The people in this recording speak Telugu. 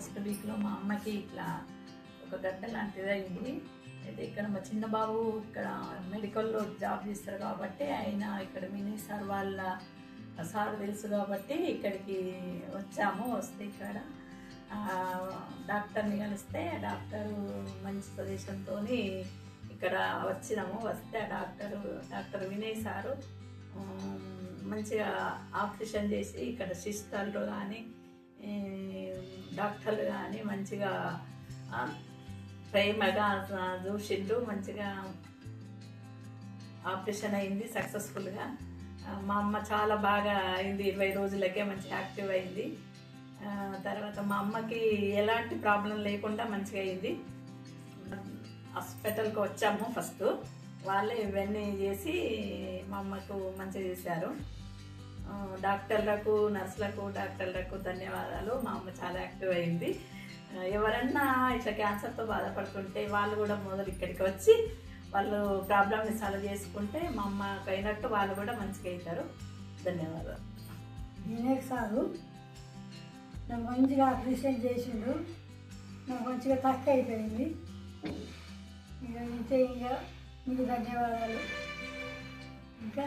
ఫస్ట్ వీక్లో మా అమ్మకి ఇట్లా ఒక గడ్డ లాంటిది అయింది. అయితే ఇక్కడ మా చిన్న బాబు ఇక్కడ మెడికల్లో జాబ్ చేస్తారు కాబట్టి ఆయన ఇక్కడ మినీ సార్ వాళ్ళ సార్ తెలుసు కాబట్టి ఇక్కడికి వచ్చాము. వస్తే ఇక్కడ డాక్టర్ని కలిస్తే డాక్టరు మంచి సజెషన్తో ఇక్కడ వచ్చినాము. వస్తే డాక్టర్ వినయ్ సారు మంచిగా ఆపరేషన్ చేసి ఇక్కడ సిస్టర్లు కానీ డాక్టర్లు కానీ మంచిగా ప్రేమగా చూసిండు. మంచిగా ఆపరేషన్ అయింది సక్సెస్ఫుల్గా. మా అమ్మ చాలా బాగా అయింది, 20 రోజులకే మంచిగా యాక్టివ్ అయింది. తర్వాత మా అమ్మకి ఎలాంటి ప్రాబ్లం లేకుండా మంచిగా అయింది. హాస్పిటల్కి వచ్చాము. ఫస్ట్ వాళ్ళే ఇవన్నీ చేసి మా అమ్మకు మంచిగా చేశారు. డాక్టర్లకు నర్సులకు ధన్యవాదాలు. మా అమ్మ చాలా యాక్టివ్ అయింది. ఎవరన్నా ఇట్లా క్యాన్సర్తో బాధపడుతుంటే వాళ్ళు కూడా మొదలు ఇక్కడికి వచ్చి వాళ్ళు ప్రాబ్లమ్ని సాల్వ్ చేసుకుంటే మా అమ్మకి అయినట్టు వాళ్ళు కూడా మంచిగా అవుతారు. ధన్యవాదాలు. వినాయక్ సారు నాకు మంచిగా అప్రిషియేట్ చేసిండు. నాకు మంచిగా తక్కువ అయిపోయింది. ఇక మీకు ధన్యవాదాలు. ఇంకా